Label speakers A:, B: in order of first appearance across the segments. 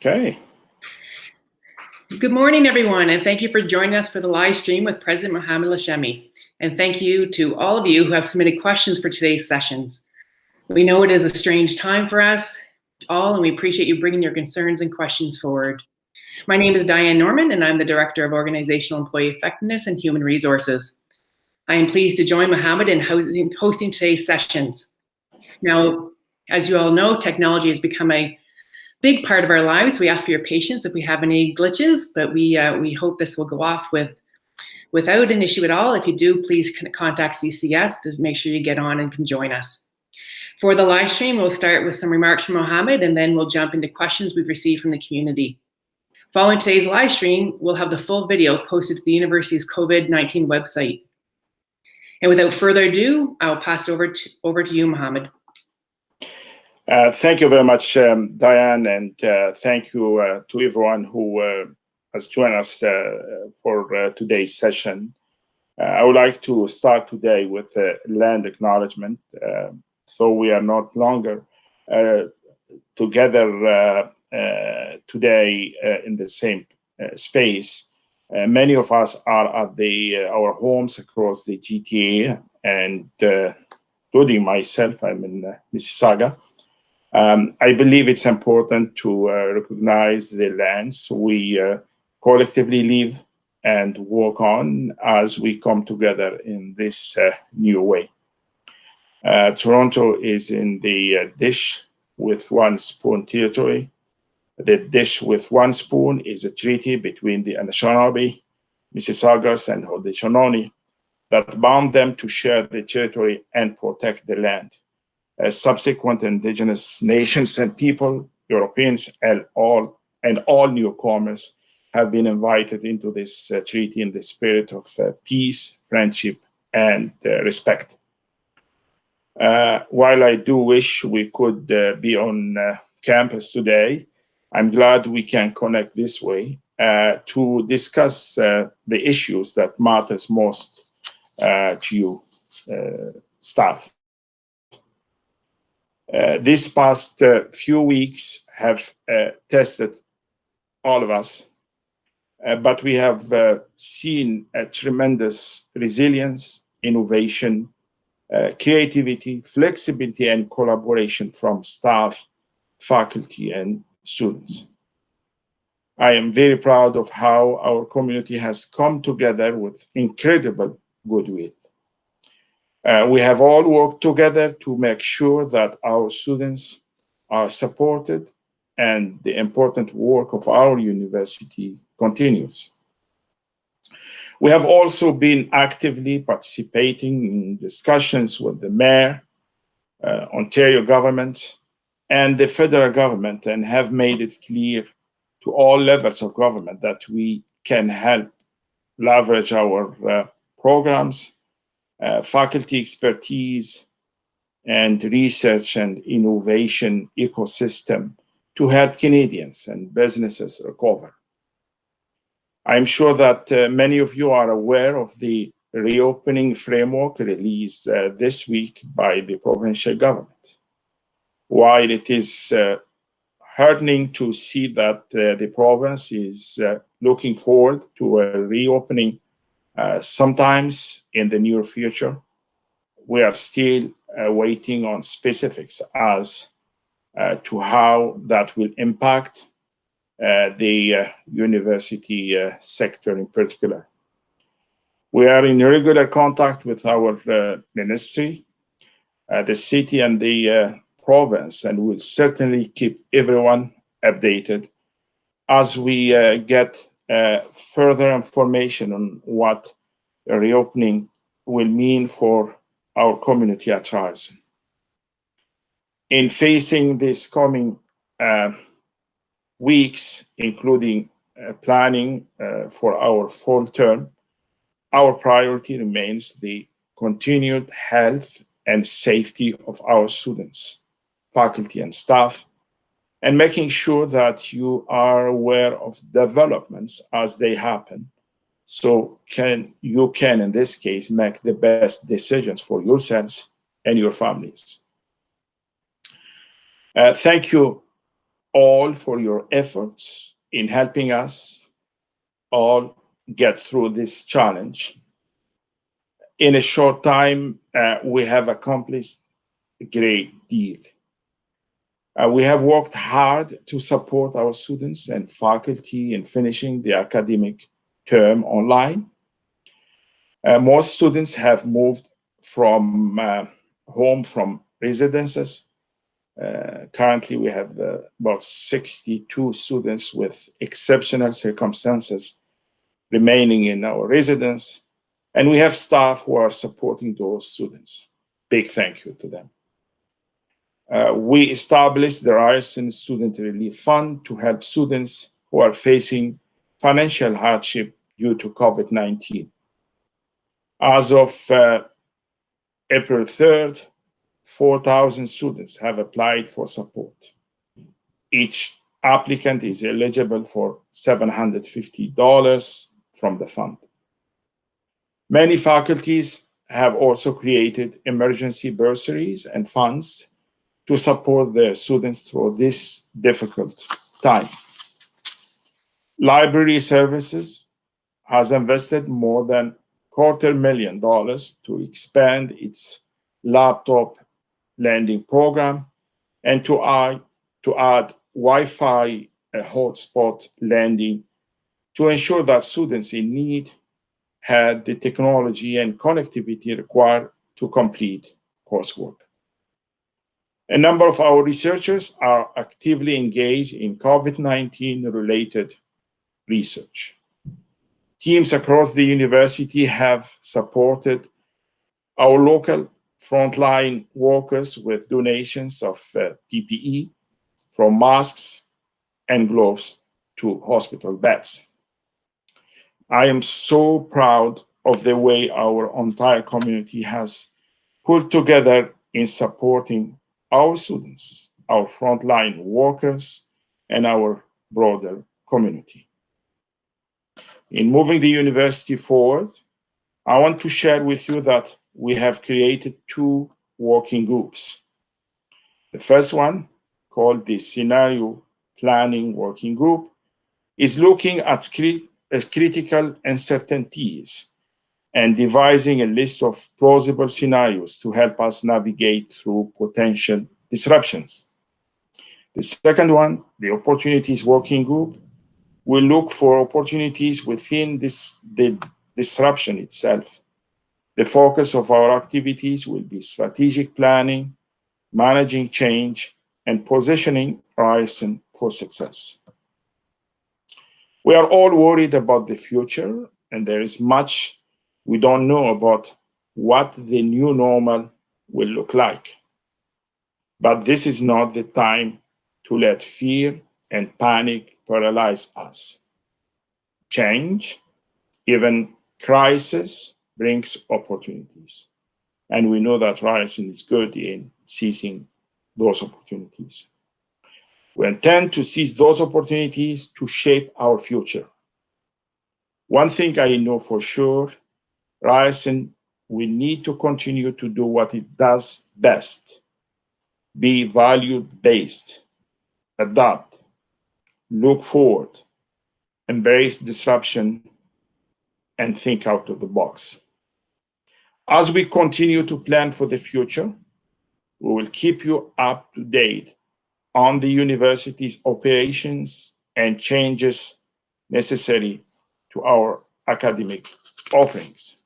A: Okay.
B: Good morning, everyone, and thank you for joining us for the live stream with President Mohamed Lachemi. And thank you to all of you who have submitted questions for today's sessions. We know it is a strange time for us all, and we appreciate you bringing your concerns and questions forward. My name is Diane Norman, and I'm the Director of Organizational Employee Effectiveness and Human Resources. I am pleased to join Mohamed in hosting today's sessions. Now, as you all know, technology has become a big part of our lives. We ask for your patience if we have any glitches, but we hope this will go off without an issue at all. If you do, please contact CCS to make sure you get on and can join us. For the live stream, we'll start with some remarks from Mohamed, and then we'll jump into questions we've received from the community. Following today's live stream, we'll have the full video posted to the university's COVID-19 website. And without further ado, I'll pass it over to you, Mohamed.
A: Thank you very much, Diane, and thank you to everyone who has joined us for today's session. I would like to start today with land acknowledgement. So we are not longer together today in the same space. Many of us are at our homes across the GTA, and including myself, I'm in Mississauga. I believe it's important to recognize the lands we collectively live and work on as we come together in this new way. Toronto is in the dish with one spoon territory. The dish with one spoon is a treaty between the Anishinaabe, Mississaugas, and Haudenosaunee that bound them to share the territory and protect the land. Subsequent Indigenous nations and people, Europeans, and all newcomers have been invited into this treaty in the spirit of peace, friendship, and respect. While I do wish we could be on campus today, I'm glad we can connect this way to discuss the issues that matters most to you, staff. These past few weeks have tested all of us, but we have seen a tremendous resilience, innovation, creativity, flexibility, and collaboration from staff, faculty, and students. I am very proud of how our community has come together with incredible goodwill. We have all worked together to make sure that our students are supported and the important work of our university continues. We have also been actively participating in discussions with the Mayor, Ontario government, and the federal government, and have made it clear to all levels of government that we can help leverage our programs, faculty expertise, and research and innovation ecosystem to help Canadians and businesses recover. I'm sure that many of you are aware of the reopening framework released this week by the provincial government. While it is heartening to see that the province is looking forward to a reopening sometimes in the near future, we are still waiting on specifics as to how that will impact the university sector in particular. We are in regular contact with our ministry, the city, and the province, and will certainly keep everyone updated as we get further information on what a reopening will mean for our community at Ryerson. In facing these coming weeks, including planning for our fall term, our priority remains the continued health and safety of our students, faculty, and staff, and making sure that you are aware of developments as they happen, so you can, in this case, make the best decisions for yourselves and your families. Thank you all for your efforts in helping us all get through this challenge. In a short time, we have accomplished a great deal. We have worked hard to support our students and faculty in finishing the academic term online. Most students have moved from home from residences. Currently, we have about 62 students with exceptional circumstances remaining in our residence, and we have staff who are supporting those students. Big thank you to them. We established the Ryerson Student Relief Fund to help students who are facing financial hardship due to COVID-19. As of April 3rd, 4,000 students have applied for support. Each applicant is eligible for $750 from the fund. Many faculties have also created emergency bursaries and funds to support their students through this difficult time. Library Services has invested more than $250,000 to expand its laptop lending program and to add Wi-Fi hotspot lending to ensure that students in need had the technology and connectivity required to complete coursework. A number of our researchers are actively engaged in COVID-19 related research. Teams across the university have supported our local frontline workers with donations of PPE, from masks and gloves to hospital beds. I am so proud of the way our entire community has pulled together in supporting our students, our frontline workers, and our broader community. In moving the university forward, I want to share with you that we have created 2 working groups. The first one, called the Scenario Planning Working Group, is looking at critical uncertainties and devising a list of plausible scenarios to help us navigate through potential disruptions. The second one, the Opportunities Working Group, will look for opportunities within the disruption itself. The focus of our activities will be strategic planning, managing change, and positioning Ryerson for success. We are all worried about the future, and there is much we don't know about what the new normal will look like. But this is not the time to let fear and panic paralyze us. Change, even crisis, brings opportunities. And we know that Ryerson is good in seizing those opportunities. We intend to seize those opportunities to shape our future. One thing I know for sure, Ryerson will need to continue to do what it does best: be value-based, adapt, look forward, embrace disruption, and think out of the box. As we continue to plan for the future, we will keep you up to date on the university's operations and changes necessary to our academic offerings.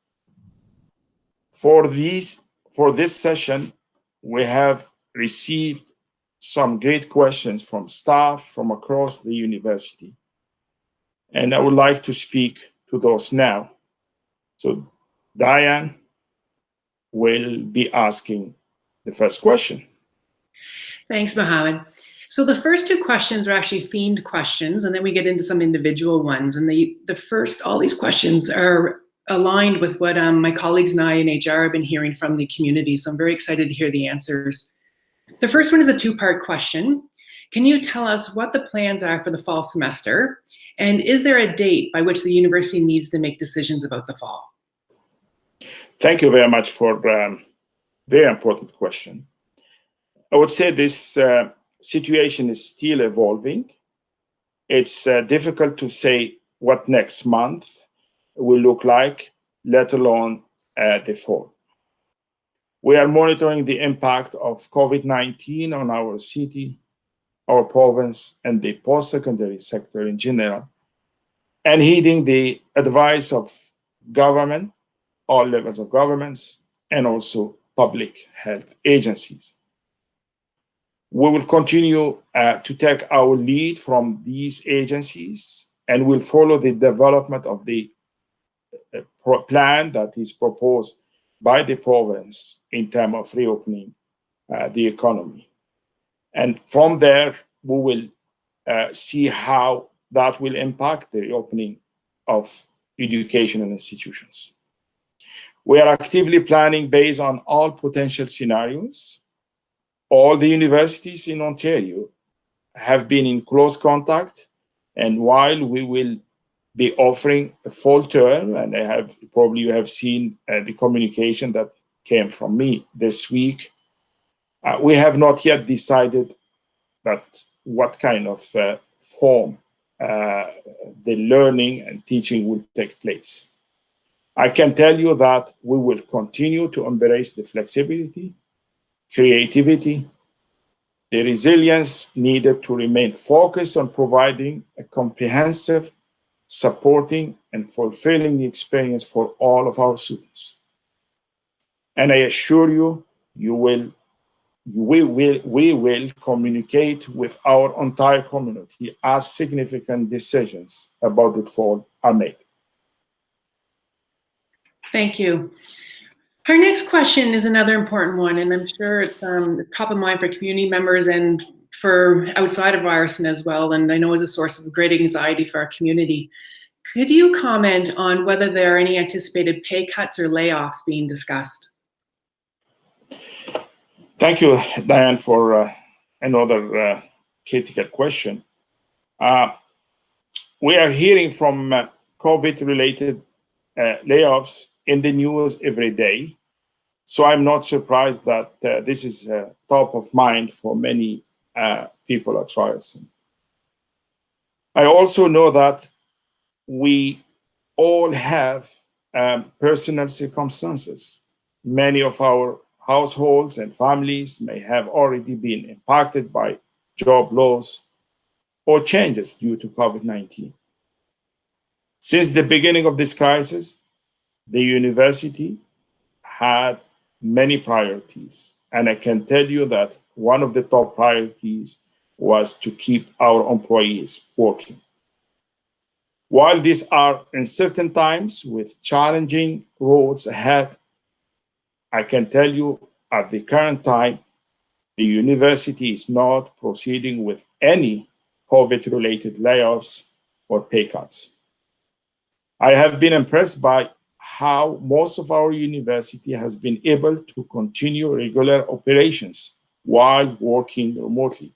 A: For this session, we have received some great questions from staff from across the university, and I would like to speak to those now. So Diane will be asking the first question.
B: Thanks, Mohammed. So the first 2 questions are actually themed questions, and then we get into some individual ones. And all these questions are aligned with what my colleagues and I in HR have been hearing from the community. So I'm very excited to hear the answers. The first one is a 2-part question. Can you tell us what the plans are for the fall semester? And is there a date by which the university needs to make decisions about the fall?
A: Thank you very much for a very important question. I would say this situation is still evolving. It's difficult to say what next month will look like, let alone the fall. We are monitoring the impact of COVID-19 on our city, our province, and the post-secondary sector in general, and heeding the advice of government, all levels of governments, and also public health agencies. We will continue to take our lead from these agencies and will follow the development of the plan that is proposed by the province in terms of reopening the economy. And from there, we will see how that will impact the reopening of educational institutions. We are actively planning based on all potential scenarios. All the universities in Ontario have been in close contact, and while we will be offering a fall term, and you have seen the communication that came from me this week, we have not yet decided that what kind of form the learning and teaching will take place. I can tell you that we will continue to embrace the flexibility, creativity, the resilience needed to remain focused on providing a comprehensive, supporting, and fulfilling experience for all of our students. And I assure you, we will communicate with our entire community as significant decisions about the fall are made.
B: Thank you. Our next question is another important one, and I'm sure it's top of mind for community members and for outside of Ryerson as well, and I know is a source of great anxiety for our community. Could you comment on whether there are any anticipated pay cuts or layoffs being discussed?
A: Thank you, Diane, for another critical question. We are hearing from COVID-related layoffs in the news every day. So I'm not surprised that this is top of mind for many people at Ryerson. I also know that we all have personal circumstances. Many of our households and families may have already been impacted by job loss or changes due to COVID-19. Since the beginning of this crisis, the university had many priorities, and I can tell you that one of the top priorities was to keep our employees working. While these are uncertain times with challenging roads ahead, I can tell you at the current time, the university is not proceeding with any COVID-related layoffs or pay cuts. I have been impressed by how most of our university has been able to continue regular operations while working remotely.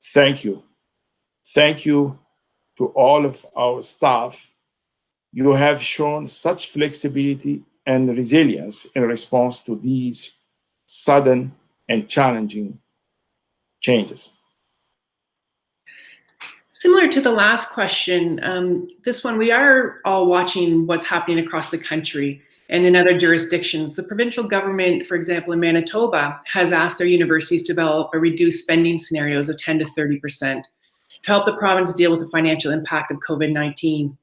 A: Thank you. Thank you to all of our staff. You have shown such flexibility and resilience in response to these sudden and challenging changes.
B: Similar to the last question, this one, we are all watching what's happening across the country and in other jurisdictions. The provincial government, for example, in Manitoba, has asked their universities to develop a reduced spending scenarios of 10 to 30% to help the province deal with the financial impact of COVID-19.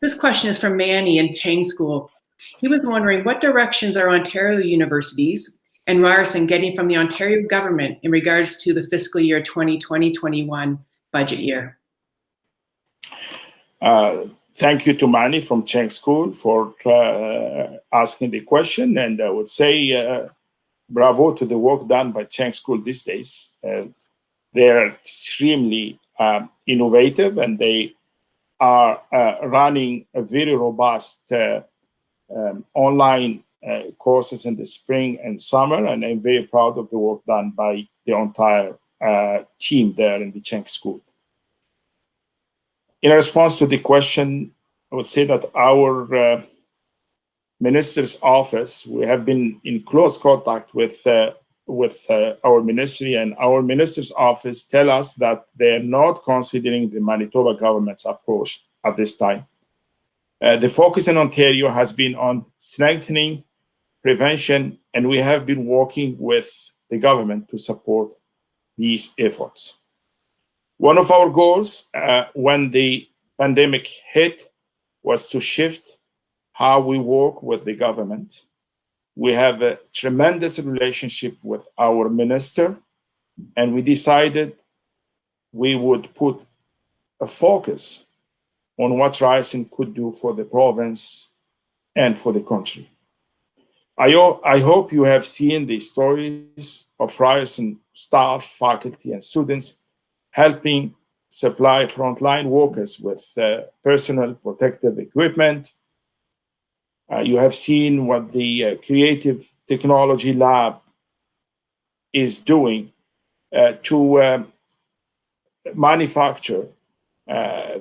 B: This question is from Manny in Chang School. He was wondering, what directions are Ontario universities and Ryerson getting from the Ontario government in regards to the fiscal year 2020-21 budget year?
A: Thank you to Manny from Chang School for asking the question. And I would say bravo to the work done by Chang School these days. They are extremely innovative, and they are running a very robust online courses in the spring and summer. And I'm very proud of the work done by the entire team there in the Chang School. In response to the question, I would say that our minister's office, we have been in close contact with with our ministry, and our minister's office tell us that they're not considering the Manitoba government's approach at this time. The focus in Ontario has been on strengthening prevention, and we have been working with the government to support these efforts. One of our goals when the pandemic hit was to shift how we work with the government. We have a tremendous relationship with our minister, and we decided we would put a focus on what Ryerson could do for the province and for the country. I hope you have seen the stories of Ryerson staff, faculty, and students helping supply frontline workers with personal protective equipment. You have seen what the Creative Technology Lab is doing to manufacture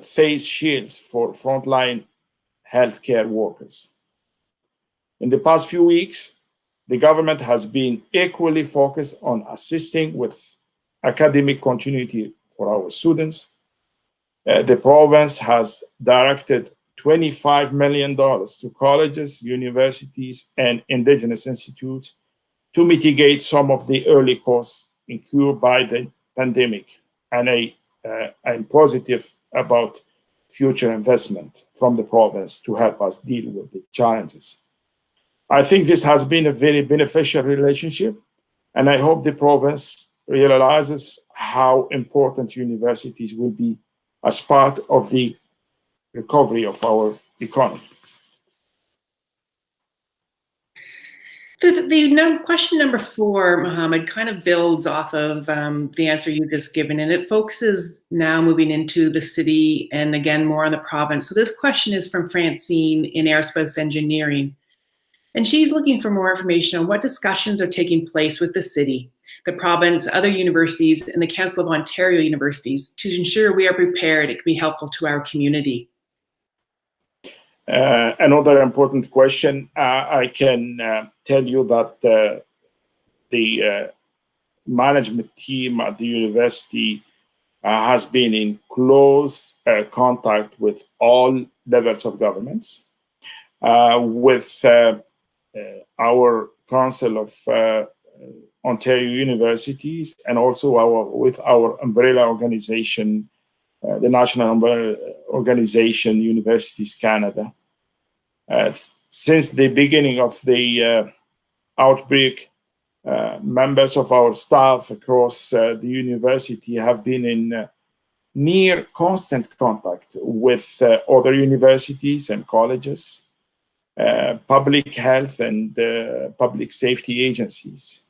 A: face shields for frontline healthcare workers. In the past few weeks, the government has been equally focused on assisting with academic continuity for our students. The province has directed $25 million to colleges, universities, and Indigenous institutes to mitigate some of the early costs incurred by the pandemic. And I'm positive about future investment from the province to help us deal with the challenges. I think this has been a very beneficial relationship, and I hope the province realizes how important universities will be as part of the recovery of our economy.
B: Question number 4, Mohammed, kind of builds off of the answer you've just given, and it focuses now moving into the city and again more on the province. So this question is from Francine in Aerospace Engineering, and she's looking for more information on what discussions are taking place with the city, the province, other universities, and the Council of Ontario universities to ensure we are prepared and can be helpful to our community.
A: Another important question. I can tell you that the management team at the university has been in close contact with all levels of governments, with our Council of Ontario Universities, and also with our umbrella organization, the National Umbrella Organization, Universities Canada. Since the beginning of the outbreak, members of our staff across the university have been in near constant contact with other universities and colleges, public health and public safety agencies.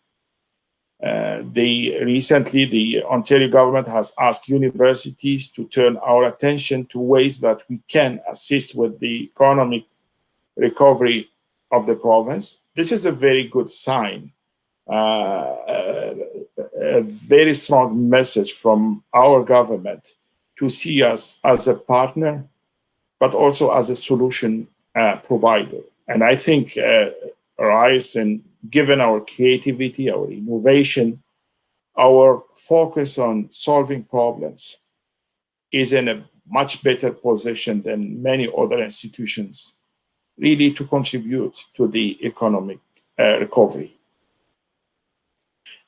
A: Recently, the Ontario government has asked universities to turn our attention to ways that we can assist with the economic recovery of the province. This is a very good sign, a very strong message from our government to see us as a partner, but also as a solution provider. And I think Ryerson, given our creativity, our innovation, our focus on solving problems, is in a much better position than many other institutions really to contribute to the economic recovery.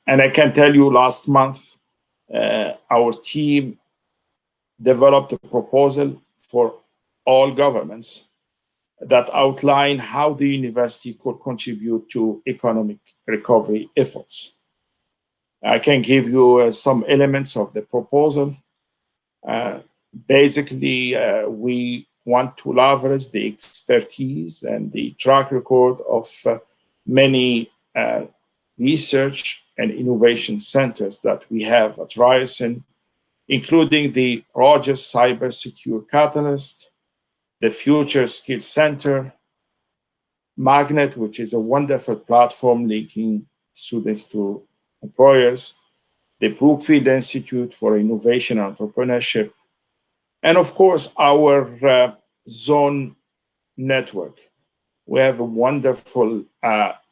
A: And I can tell you last month, our team developed a proposal for all governments that outline how the university could contribute to economic recovery efforts. I can give you some elements of the proposal. Basically, we want to leverage the expertise and the track record of many research and innovation centers that we have at Ryerson, including the Rogers Cyber Secure Catalyst, the Future Skills Center, Magnet, which is a wonderful platform linking students to employers, the Brookfield Institute for Innovation and Entrepreneurship, and of course, our zone network. We have a wonderful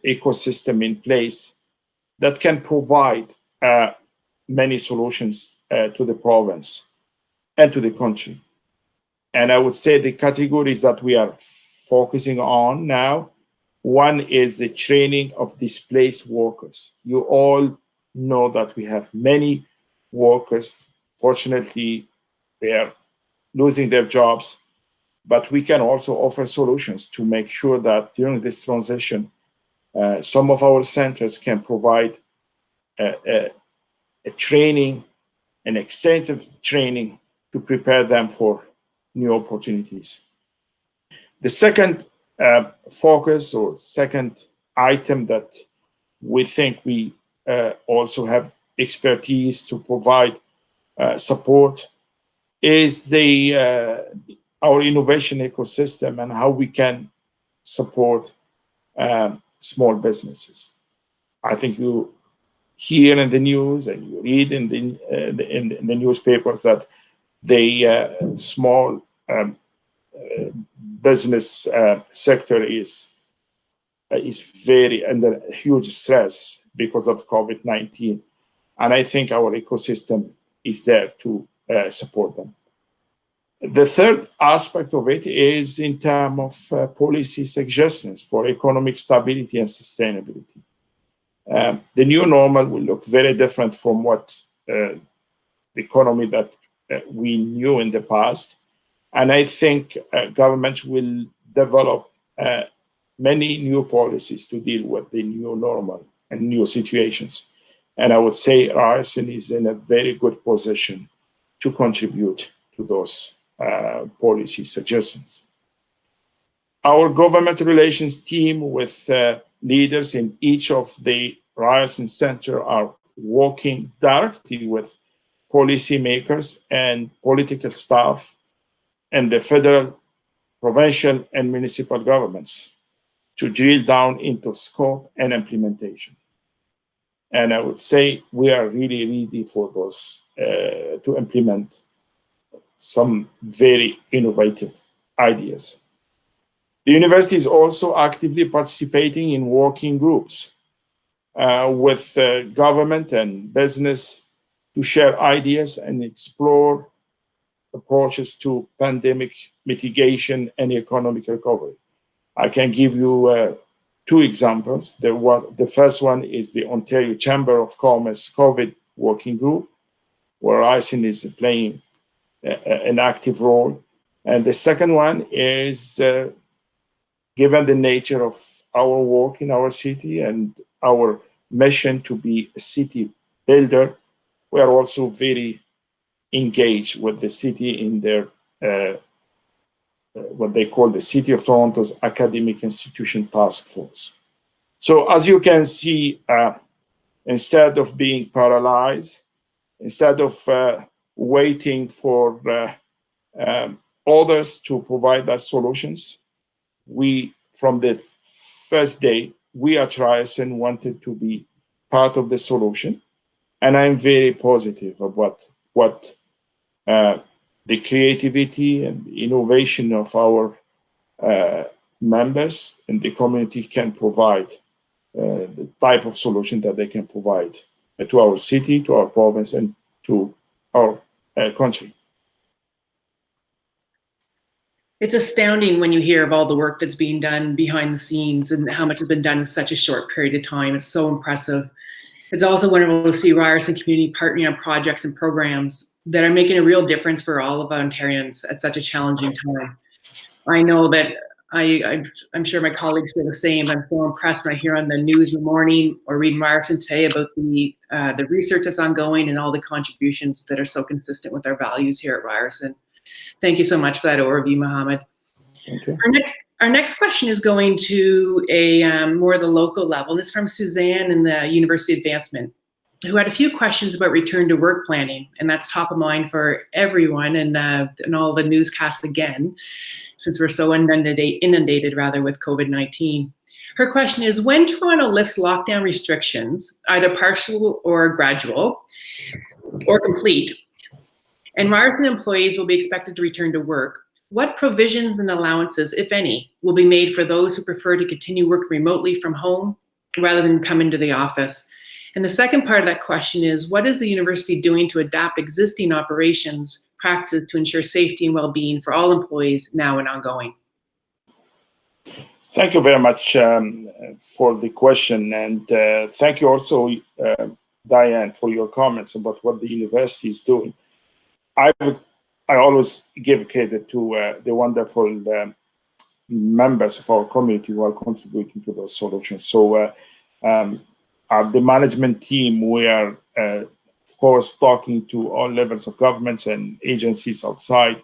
A: ecosystem in place that can provide many solutions to the province and to the country. And I would say the categories that we are focusing on now, one is the training of displaced workers. You all know that we have many workers. Fortunately, they are losing their jobs, but we can also offer solutions to make sure that during this transition, some of our centers can provide a training, an extensive training to prepare them for new opportunities. The second focus or second item that we think we also have expertise to provide support is our innovation ecosystem and how we can support small businesses. I think you hear in the news and you read in the newspapers that the small business sector is very under huge stress because of COVID-19. And I think our ecosystem is there to support them. The third aspect of it is in terms of policy suggestions for economic stability and sustainability. The new normal will look very different from what the economy that we knew in the past. And I think government will develop many new policies to deal with the new normal and new situations. And I would say Ryerson is in a very good position to contribute to those policy suggestions. Our government relations team with leaders in each of the Ryerson Center are working directly with policymakers and political staff and the federal, provincial, and municipal governments to drill down into scope and implementation. And I would say we are really ready for those to implement some very innovative ideas. The university is also actively participating in working groups with government and business to share ideas and explore approaches to pandemic mitigation and economic recovery. I can give you two examples. The first one is the Ontario Chamber of Commerce COVID Working Group, where Ryerson is playing an active role. And the second one is, given the nature of our work in our city and our mission to be a city builder, we are also very engaged with the city in their what they call the City of Toronto's Academic Institution Task Force. So as you can see, instead of being paralyzed, instead of waiting for others to provide us solutions, we, from the first day, we at Ryerson wanted to be part of the solution. And I'm very positive about what the creativity and the innovation of our members and the community can provide, the type of solution that they can provide to our city, to our province, and to our country.
B: It's astounding when you hear of all the work that's being done behind the scenes and how much has been done in such a short period of time. It's so impressive. It's also wonderful to see Ryerson community partnering on projects and programs that are making a real difference for all of Ontarians at such a challenging time. I know that I'm sure my colleagues feel the same. I'm so impressed when I hear on the news in the morning or read Ryerson today about the research that's ongoing and all the contributions that are so consistent with our values here at Ryerson. Thank you so much for that overview, Mohammed.
A: Okay.
B: Our next question is going to a more the local level. This is from Suzanne in the University Advancement, who had a few questions about return to work planning, and that's top of mind for everyone and all the newscasts again, since we're so inundated with COVID-19. Her question is, when Toronto lifts lockdown restrictions, either partial or gradual or complete, and Ryerson employees will be expected to return to work, what provisions and allowances, if any, will be made for those who prefer to continue working remotely from home rather than come into the office? And the second part of that question is, what is the university doing to adapt existing operations practices to ensure safety and well-being for all employees now and ongoing?
A: Thank you very much for the question, and thank you also, Diane, for your comments about what the university is doing. I always give credit to the wonderful members of our community who are contributing to those solutions. So the management team, we are, of course, talking to all levels of governments and agencies outside,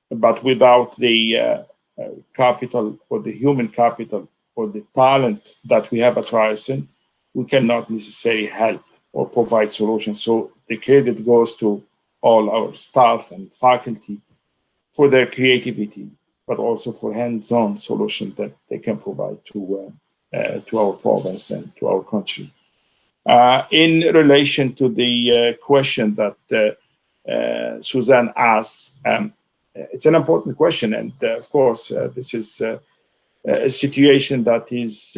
A: but without the capital or the human capital or the talent that we have at Ryerson, we cannot necessarily help or provide solutions. So the credit goes to all our staff and faculty for their creativity, but also for hands-on solutions that they can provide to our province and to our country. In relation to the question that Suzanne asked, it's an important question, and of course, this is a situation that is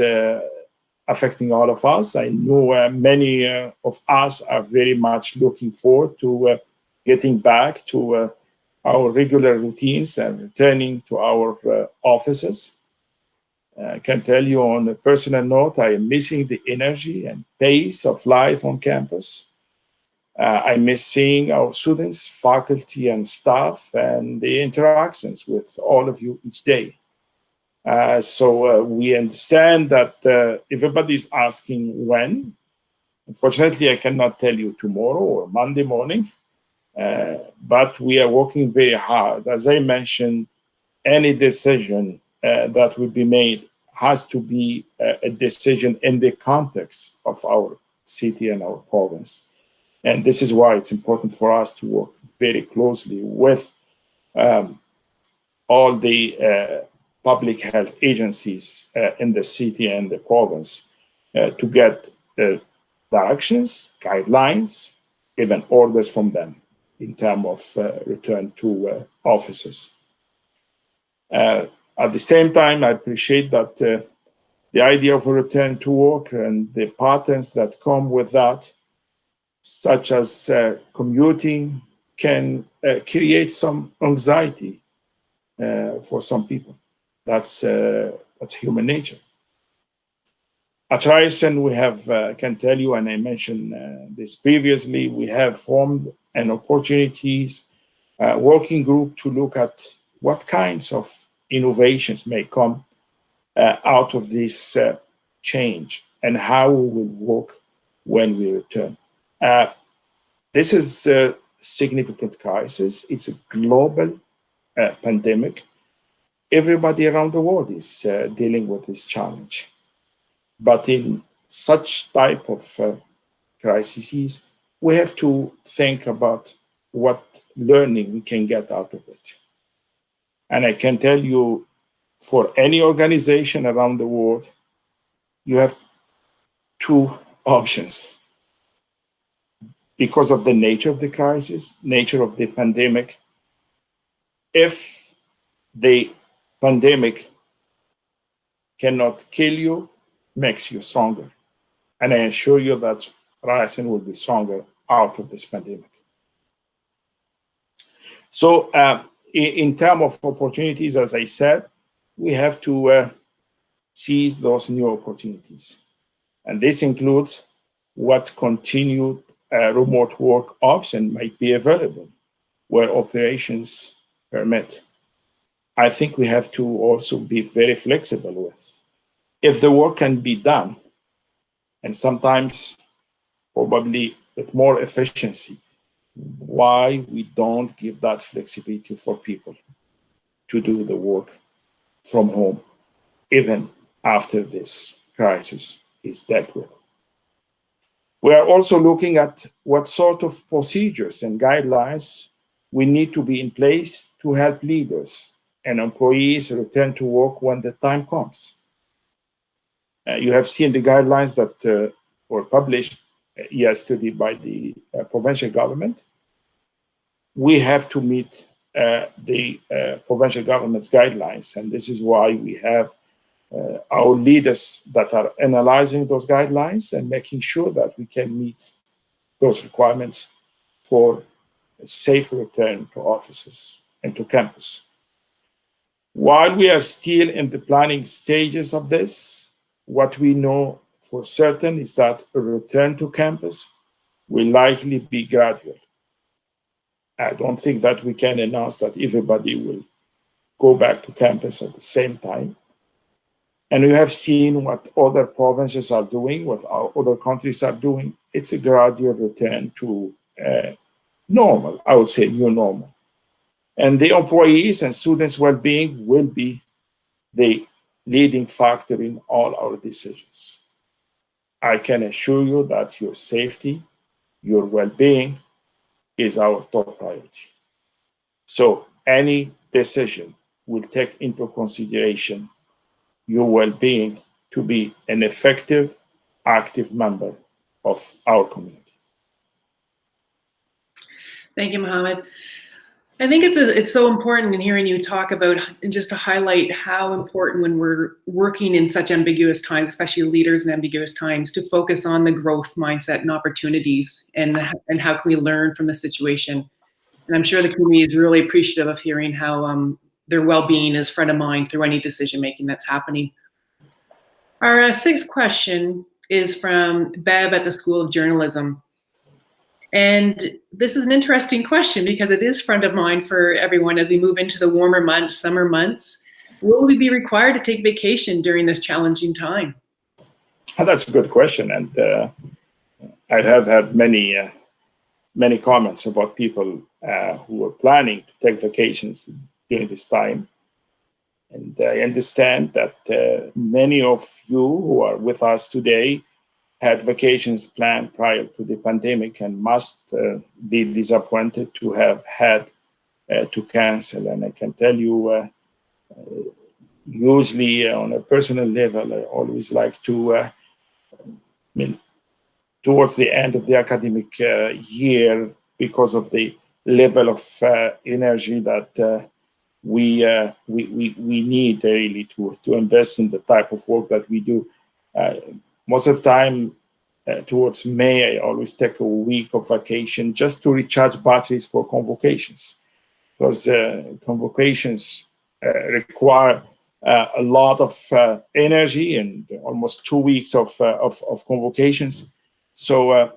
A: affecting all of us. I know many of us are very much looking forward to getting back to our regular routines and returning to our offices. I can tell you on a personal note, I am missing the energy and pace of life on campus. I miss seeing our students, faculty, and staff, and the interactions with all of you each day. So we understand that everybody's asking when. Unfortunately, I cannot tell you tomorrow or Monday morning, but we are working very hard. As I mentioned, any decision that will be made has to be a decision in the context of our city and our province. And this is why it's important for us to work very closely with all the public health agencies in the city and the province to get directions, guidelines, even orders from them in terms of return to offices. At the same time, I appreciate that the idea of a return to work and the patterns that come with that, such as commuting, can create some anxiety for some people. That's human nature. At Ryerson, we have, can tell you, and I mentioned this previously, we have formed an opportunities working group to look at what kinds of innovations may come out of this change and how we will work when we return. This is a significant crisis. It's a global pandemic. Everybody around the world is dealing with this challenge. But in such type of crises, we have to think about what learning we can get out of it. And I can tell you, for any organization around the world, you have two options. Because of the nature of the crisis, nature of the pandemic, if the pandemic cannot kill you, makes you stronger. And I assure you that Ryerson will be stronger out of this pandemic. So in terms of opportunities, as I said, we have to seize those new opportunities. And this includes what continued remote work option might be available where operations permit. I think we have to also be very flexible with. If the work can be done, and sometimes probably with more efficiency, why we don't give that flexibility for people to do the work from home, even after this crisis is dealt with. We are also looking at what sort of procedures and guidelines we need to be in place to help leaders and employees return to work when the time comes. You have seen the guidelines that were published yesterday by the provincial government. We have to meet the provincial government's guidelines, and this is why we have our leaders that are analyzing those guidelines and making sure that we can meet those requirements for a safe return to offices and to campus. While we are still in the planning stages of this, what we know for certain is that a return to campus will likely be gradual. I don't think that we can announce that everybody will go back to campus at the same time. And we have seen what other provinces are doing, what our other countries are doing. It's a gradual return to normal, I would say new normal. And the employees and students' well-being will be the leading factor in all our decisions. I can assure you that your safety, your well-being is our top priority. So any decision will take into consideration your well-being to be an effective, active member of our community.
B: Thank you, Mohammed. I think it's so important in hearing you talk about, and just to highlight how important when we're working in such ambiguous times, especially leaders in ambiguous times, to focus on the growth mindset and opportunities, and how can we learn from the situation. And I'm sure the community is really appreciative of hearing how their well-being is front of mind through any decision-making that's happening. Our sixth question is from Bev at the School of Journalism. And this is an interesting question because it is front of mind for everyone as we move into the warmer months, summer months. Will we be required to take vacation during this challenging time?
A: That's a good question. And I have had many comments about people who are planning to take vacations during this time. And I understand that many of you who are with us today had vacations planned prior to the pandemic and must be disappointed to have had to cancel. And I can tell you, usually on a personal level, I always like to, towards the end of the academic year, because of the level of energy that we need really to invest in the type of work that we do. Most of the time, towards May, I always take a week of vacation just to recharge batteries for convocations, because convocations require a lot of energy and almost 2 weeks of convocations. So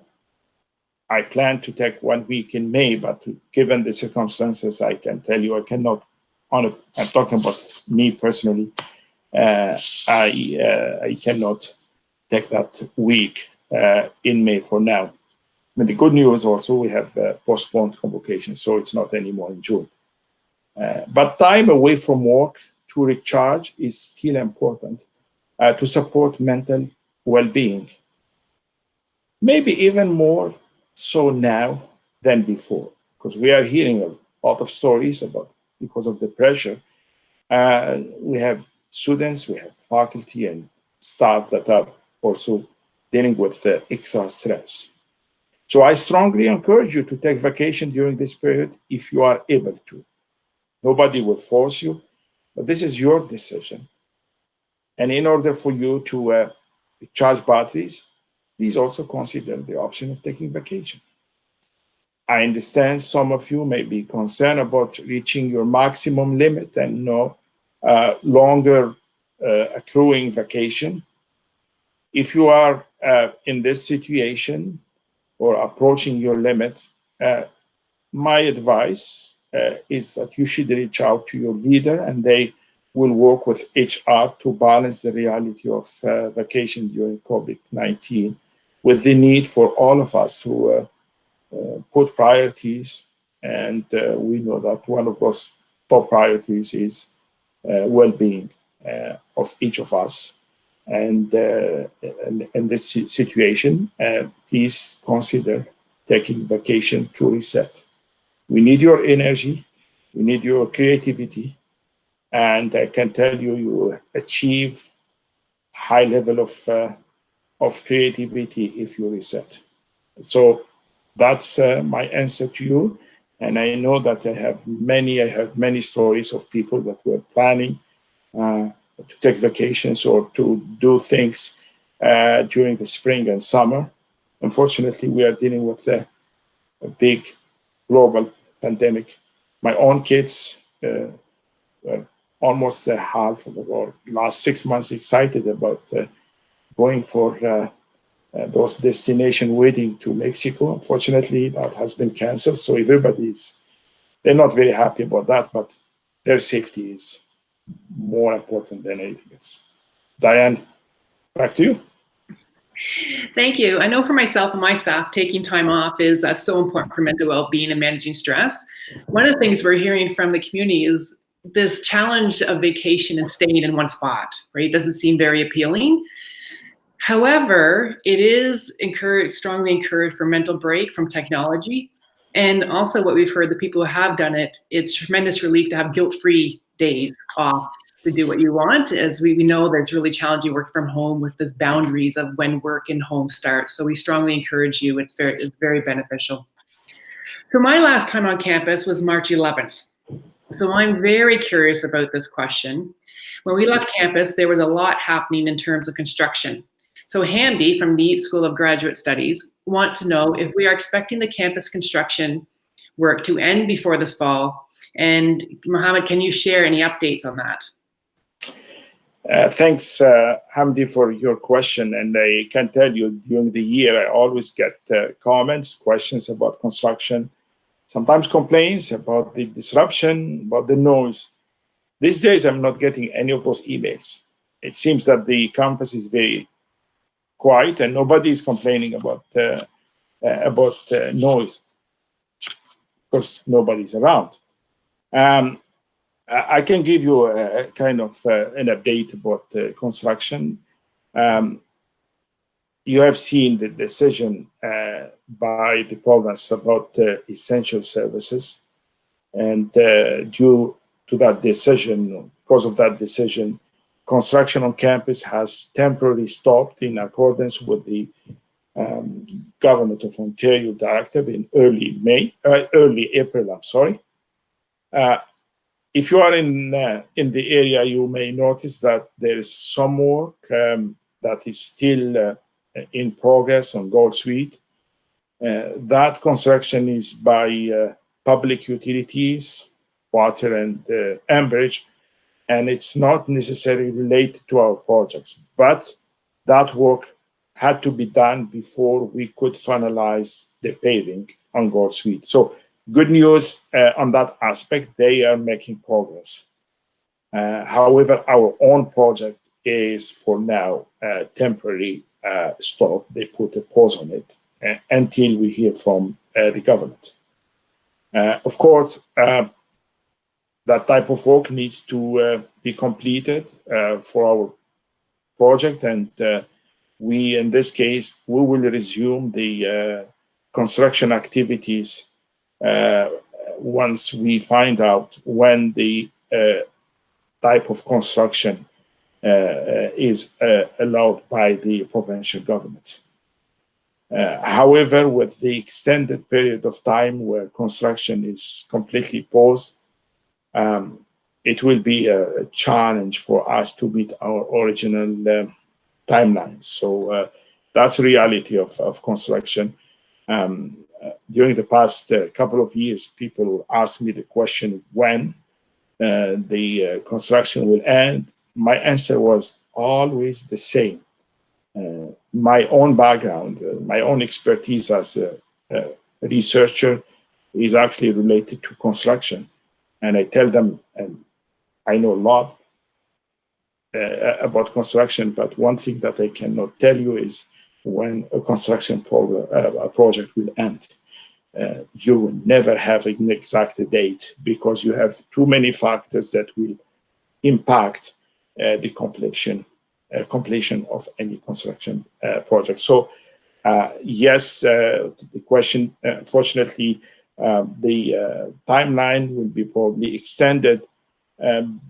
A: I plan to take 1 week in May, but given the circumstances, I can tell you I cannot. I'm talking about me personally. I cannot take that week in May for now. I mean, the good news also, we have postponed convocation, so it's not anymore in June. But time away from work to recharge is still important to support mental well-being. Maybe even more so now than before, because we are hearing a lot of stories about because of the pressure. We have students, we have faculty and staff that are also dealing with extra stress. So I strongly encourage you to take vacation during this period if you are able to. Nobody will force you, but this is your decision. And in order for you to recharge batteries, please also consider the option of taking vacation. I understand some of you may be concerned about reaching your maximum limit and no longer accruing vacation. If you are in this situation or approaching your limit, my advice is that you should reach out to your leader and they will work with HR to balance the reality of vacation during COVID-19 with the need for all of us to put priorities. And we know that one of those top priorities is well-being of each of us. And in this situation, please consider taking vacation to reset. We need your energy, we need your creativity, and I can tell you, you will achieve high level of creativity if you reset. So that's my answer to you. And I know that I have many stories of people that were planning to take vacations or to do things during the spring and summer. Unfortunately, we are dealing with a big global pandemic. My own kids, almost half of the last 6 months, excited about going for those destination wedding to Mexico. Unfortunately, that has been canceled. So they're not very happy about that, but their safety is more important than anything else. Diane, back to you.
B: Thank you. I know for myself and my staff, taking time off is so important for mental well-being and managing stress. One of the things we're hearing from the community is this challenge of vacation and staying in one spot, right? It doesn't seem very appealing. However, it is strongly encouraged for mental break from technology. And also what we've heard, the people who have done it, it's tremendous relief to have guilt-free days off to do what you want, as we know that it's really challenging work from home with these boundaries of when work and home start. So we strongly encourage you. It's very beneficial. So my last time on campus was March 11th. So I'm very curious about this question. When we left campus, there was a lot happening in terms of construction. So Hamdi from the School of Graduate Studies wants to know if we are expecting the campus construction work to end before this fall. And Mohammed, can you share any updates on that?
A: Thanks, Hamdi, for your question. And I can tell you, during the year, I always get comments, questions about construction, sometimes complaints about the disruption, about the noise. These days, I'm not getting any of those emails. It seems that the campus is very quiet and nobody is complaining about noise because nobody's around. I can give you a kind of an update about construction. You have seen the decision by the province about essential services, and due to that decision, because of that decision, construction on campus has temporarily stopped in accordance with the Government of Ontario directive in early April. I'm sorry. If you are in the area, you may notice that there is some work that is still in progress on Gold Suite. That construction is by public utilities, water and Enbridge, and it's not necessarily related to our projects. But that work had to be done before we could finalize the paving on Gold Suite. So good news on that aspect, they are making progress. However, our own project is for now temporarily stopped. They put a pause on it until we hear from the government. Of course, that type of work needs to be completed for our project, and we, in this case, we will resume the construction activities once we find out when the type of construction is allowed by the provincial government. However, with the extended period of time where construction is completely paused, it will be a challenge for us to meet our original timelines. So that's the reality of construction. During the past couple of years, people asked me the question when the construction will end. My answer was always the same. My own background, my own expertise as a researcher is actually related to construction. And I tell them, I know a lot about construction, but one thing that I cannot tell you is when a construction project will end. You will never have an exact date because you have too many factors that will impact the completion of any construction project. So yes, the question, fortunately, the timeline will be probably extended,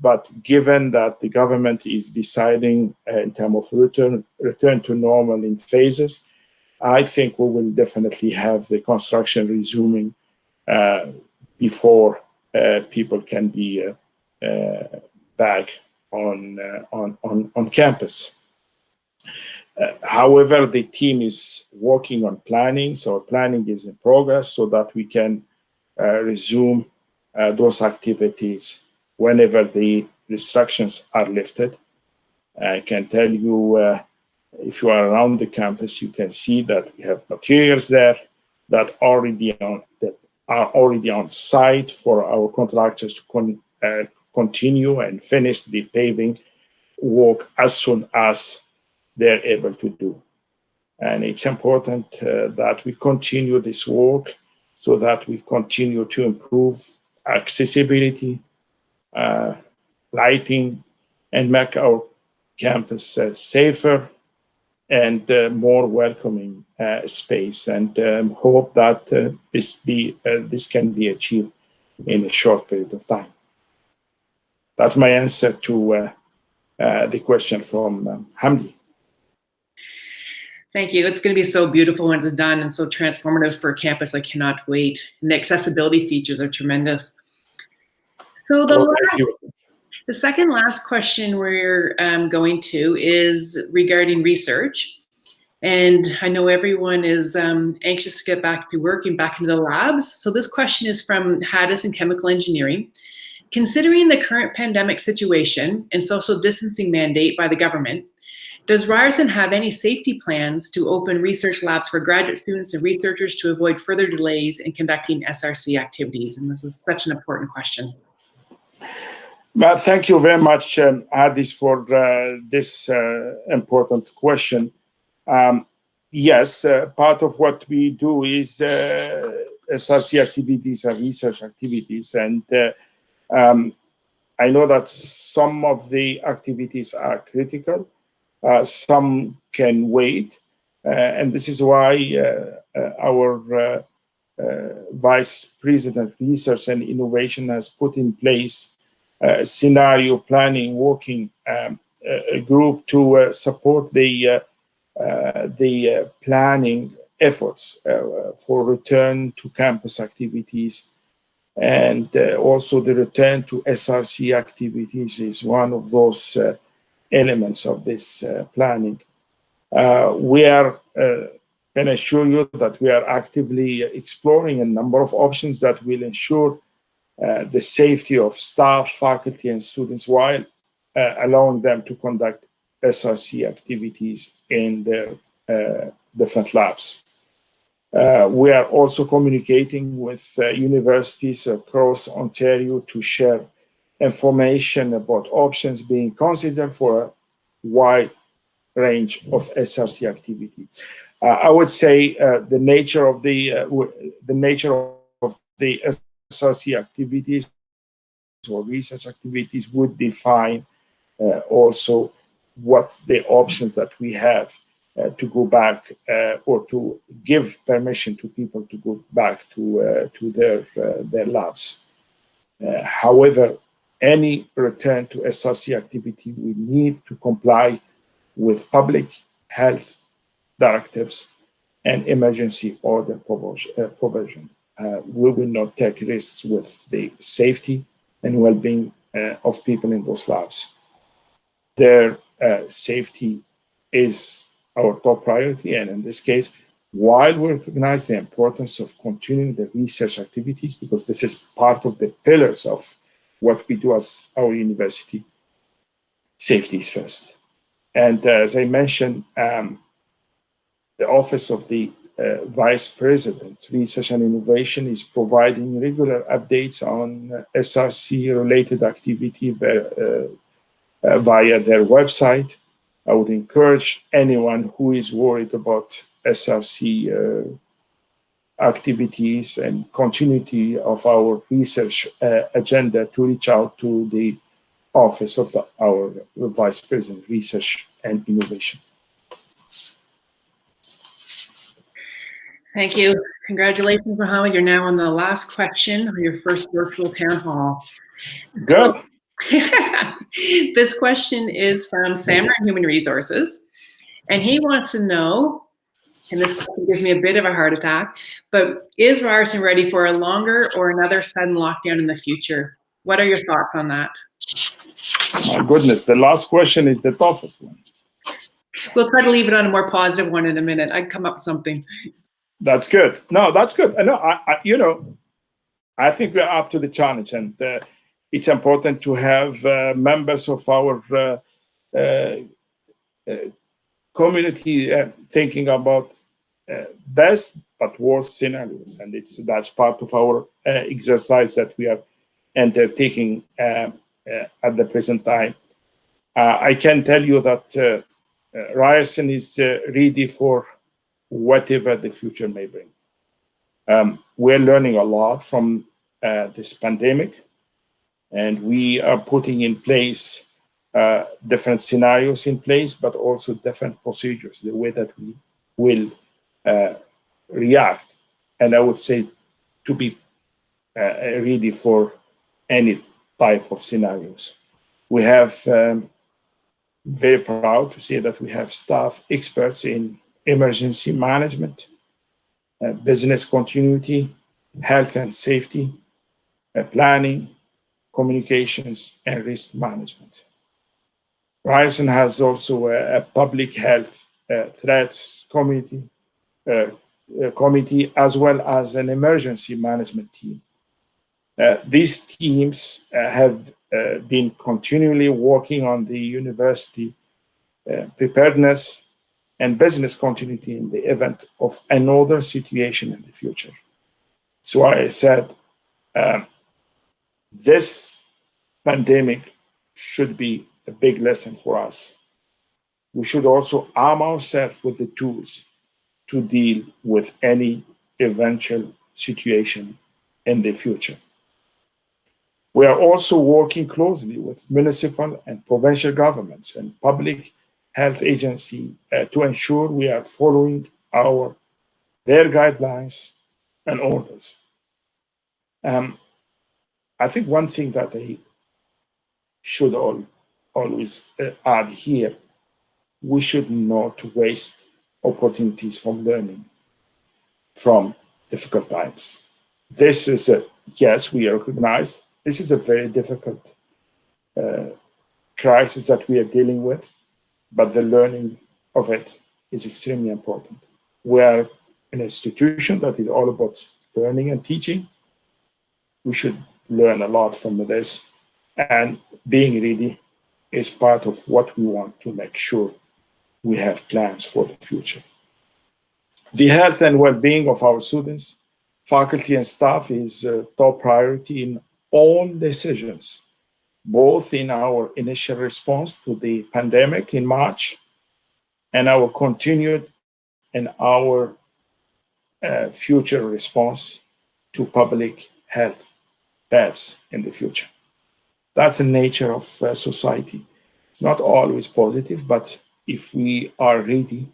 A: but given that the government is deciding in terms of return to normal in phases, I think we will definitely have the construction resuming before people can be back on campus. However, the team is working on planning, so planning is in progress so that we can resume those activities whenever the restrictions are lifted. I can tell you, if you are around the campus, you can see that we have materials there that are already on site for our contractors to continue and finish the paving work as soon as they're able to do. And it's important that we continue this work so that we continue to improve accessibility, lighting, and make our campus safer and more welcoming space. And hope that this can be achieved in a short period of time. That's my answer to the question from Hamdi.
B: Thank you. It's going to be so beautiful when it's done and so transformative for campus. I cannot wait. And the accessibility features are tremendous. So the second last question we're going to is regarding research. And I know everyone is anxious to get back to work and back into the labs. So this question is from Haddis in Chemical Engineering. Considering the current pandemic situation and social distancing mandate by the government, does Ryerson have any safety plans to open research labs for graduate students and researchers to avoid further delays in conducting SRC activities? And this is such an important question.
A: Well, thank you very much, Haddis, for this important question. Yes, part of what we do is SRC activities and research activities. And I know that some of the activities are critical. Some can wait, and this is why our Vice President Research and Innovation has put in place a scenario planning working group to support the planning efforts for return to campus activities, and also the return to SRC activities is one of those elements of this planning. We are, can assure you that we are actively exploring a number of options that will ensure the safety of staff, faculty, and students while allowing them to conduct SRC activities in their different labs. We are also communicating with universities across Ontario to share information about options being considered for a wide range of SRC activity. I would say the nature of the SRC activities or research activities would define also what the options that we have to go back or to give permission to people to go back to their labs. However, any return to SRC activity will need to comply with public health directives and emergency order provisions. We will not take risks with the safety and well-being of people in those labs. Their safety is our top priority, and in this case, while we recognize the importance of continuing the research activities, because this is part of the pillars of what we do as our university, safety is first. And as I mentioned, the Office of the Vice President, Research and Innovation, is providing regular updates on SRC-related activity via their website. I would encourage anyone who is worried about SRC activities and continuity of our research agenda to reach out to the Office of our Vice President, Research and Innovation.
B: Thank you. Congratulations, Mohammed. You're now on the last question of your first virtual town hall.
A: Good.
B: This question is from Sammer in Human Resources, and he wants to know, and this gives me a bit of a heart attack, but is Ryerson ready for a longer or another sudden lockdown in the future? What are your thoughts on that?
A: My goodness, the last question is the toughest one.
B: We'll try to leave it on a more positive one in a minute. I can come up with something.
A: That's good. No, that's good. I think we're up to the challenge, and it's important to have members of our community thinking about best but worst scenarios, and that's part of our exercise that we are undertaking at the present time. I can tell you that Ryerson is ready for whatever the future may bring. We're learning a lot from this pandemic, and we are putting in place different scenarios in place, but also different procedures, the way that we will react. And I would say to be ready for any type of scenarios. We have very proud to say that we have staff experts in emergency management, business continuity, health and safety, planning, communications, and risk management. Ryerson has also a public health threats committee, as well as an emergency management team. These teams have been continually working on the university preparedness and business continuity in the event of another situation in the future. So I said, this pandemic should be a big lesson for us. We should also arm ourselves with the tools to deal with any eventual situation in the future. We are also working closely with municipal and provincial governments and public health agencies to ensure we are following their guidelines and orders. I think one thing that I should always add here, we should not waste opportunities from learning from difficult times. This is yes, we recognize this is a very difficult crisis that we are dealing with, but the learning of it is extremely important. We are an institution that is all about learning and teaching. We should learn a lot from this, and being ready is part of what we want to make sure we have plans for the future. The health and well-being of our students, faculty, and staff is a top priority in all decisions, both in our initial response to the pandemic in March and our continued and our future response to public health threats in the future. That's the nature of society. It's not always positive, but if we are ready,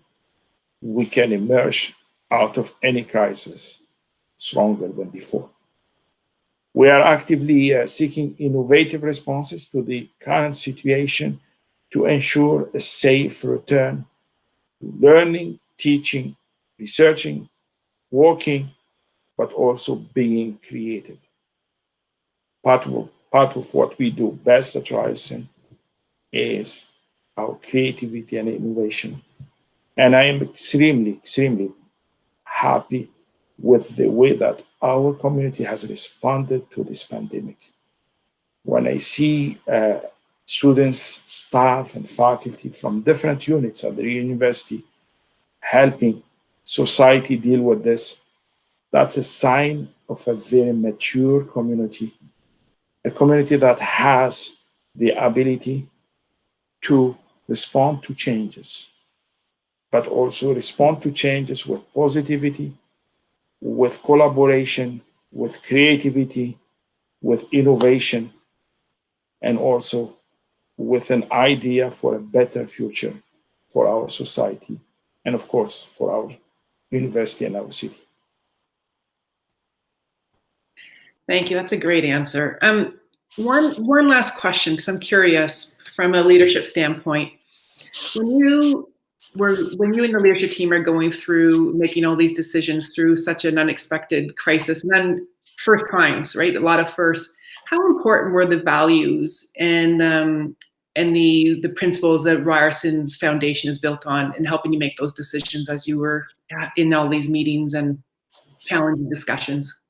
A: we can emerge out of any crisis stronger than before. We are actively seeking innovative responses to the current situation to ensure a safe return to learning, teaching, researching, working, but also being creative. Part of what we do best at Ryerson is our creativity and innovation. And I am extremely, extremely happy with the way that our community has responded to this pandemic. When I see students, staff, and faculty from different units at the university helping society deal with this, that's a sign of a very mature community, a community that has the ability to respond to changes, but also respond to changes with positivity, with collaboration, with creativity, with innovation, and also with an idea for a better future for our society, and of course, for our university and our city.
B: Thank you. That's a great answer. One last question, because I'm curious from a leadership standpoint. When you and the leadership team are going through making all these decisions through such an unexpected crisis, and then first times, right? A lot of firsts. How important were the values and the principles that Ryerson's foundation is built on in helping you make those decisions as you were in all these meetings and challenging discussions?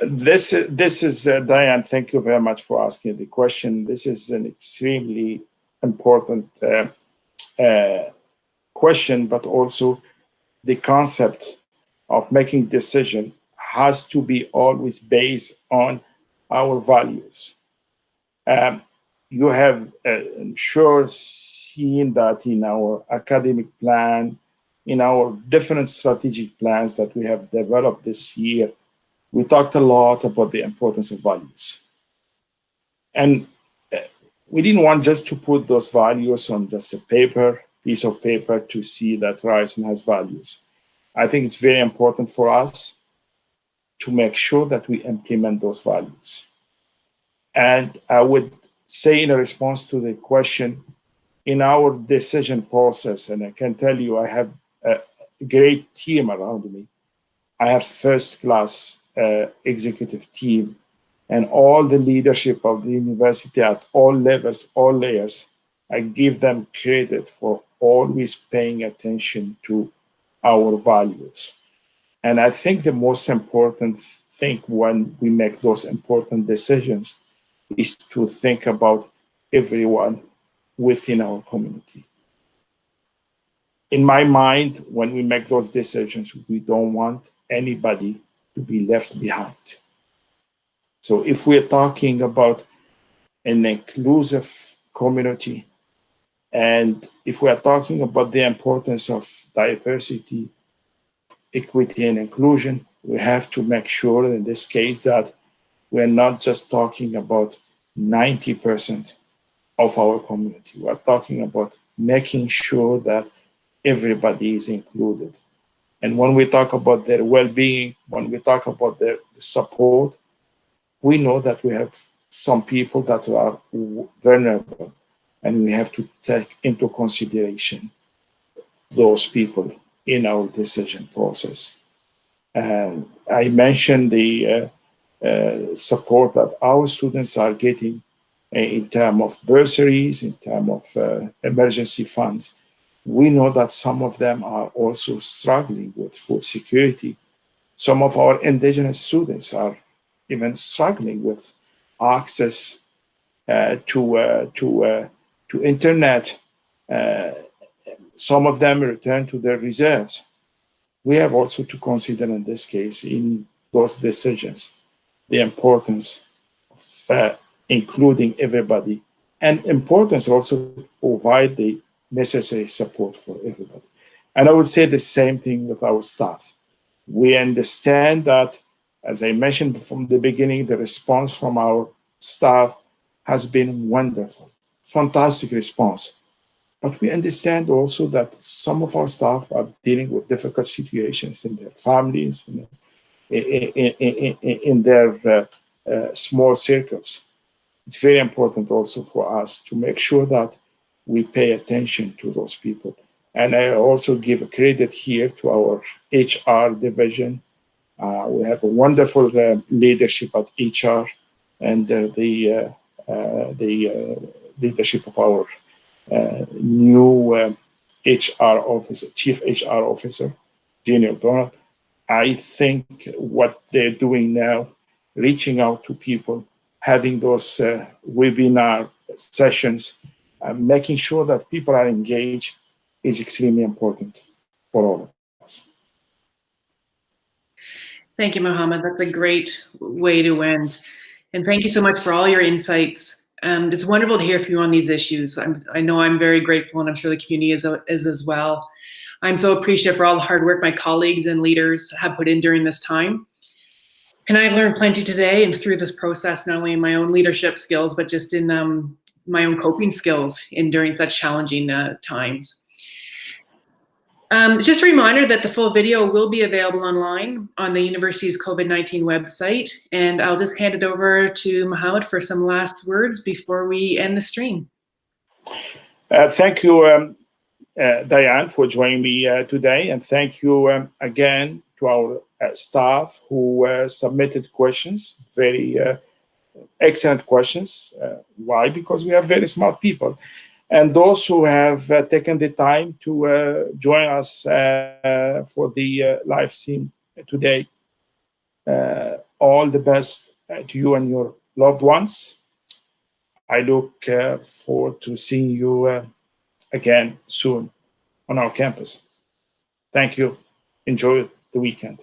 A: This is Diane. Thank you very much for asking the question. This is an extremely important question, but also the concept of making decision has to be always based on our values. You have, I'm sure, seen that in our academic plan, in our different strategic plans that we have developed this year. We talked a lot about the importance of values. And we didn't want just to put those values on just a piece of paper to see that Ryerson has values. I think it's very important for us to make sure that we implement those values. And I would say in response to the question, in our decision process, and I can tell you I have a great team around me. I have first-class executive team, and all the leadership of the university at all levels, all layers, I give them credit for always paying attention to our values. And I think the most important thing when we make those important decisions is to think about everyone within our community. In my mind, when we make those decisions, we don't want anybody to be left behind. So if we're talking about an inclusive community, and if we are talking about the importance of diversity, equity, and inclusion, we have to make sure in this case that we're not just talking about 90% of our community. We're talking about making sure that everybody is included. And when we talk about their well-being, when we talk about their support, we know that we have some people that are vulnerable, and we have to take into consideration those people in our decision process. And I mentioned the support that our students are getting in terms of bursaries, in terms of emergency funds. We know that some of them are also struggling with food security. Some of our indigenous students are even struggling with access to internet. Some of them return to their reserves. We have also to consider in this case, in those decisions, the importance of including everybody, and importance also to provide the necessary support for everybody. And I would say the same thing with our staff. We understand that, as I mentioned from the beginning, the response from our staff has been wonderful, fantastic response. But we understand also that some of our staff are dealing with difficult situations in their families, in their small circles. It's very important also for us to make sure that we pay attention to those people. And I also give credit here to our HR division. We have a wonderful leadership at HR, and the leadership of our new HR officer, Chief HR Officer, Daniel Donald. I think what they're doing now, reaching out to people, having those webinar sessions, making sure that people are engaged is extremely important for all of us.
B: Thank you, Mohammed. That's a great way to end. And thank you so much for all your insights. It's wonderful to hear from you on these issues. I know I'm very grateful, and I'm sure the community is as well. I'm so appreciative for all the hard work my colleagues and leaders have put in during this time. And I've learned plenty today and through this process, not only in my own leadership skills, but just in my own coping skills during such challenging times. Just a reminder that the full video will be available online on the university's COVID-19 website. And I'll just hand it over to Mohammed for some last words before we end the stream.
A: Thank you, Diane, for joining me today. And thank you again to our staff who submitted questions, very excellent questions. Why? Because we have very smart people. And those who have taken the time to join us for the live stream today, all the best to you and your loved ones. I look forward to seeing you again soon on our campus. Thank you. Enjoy the weekend.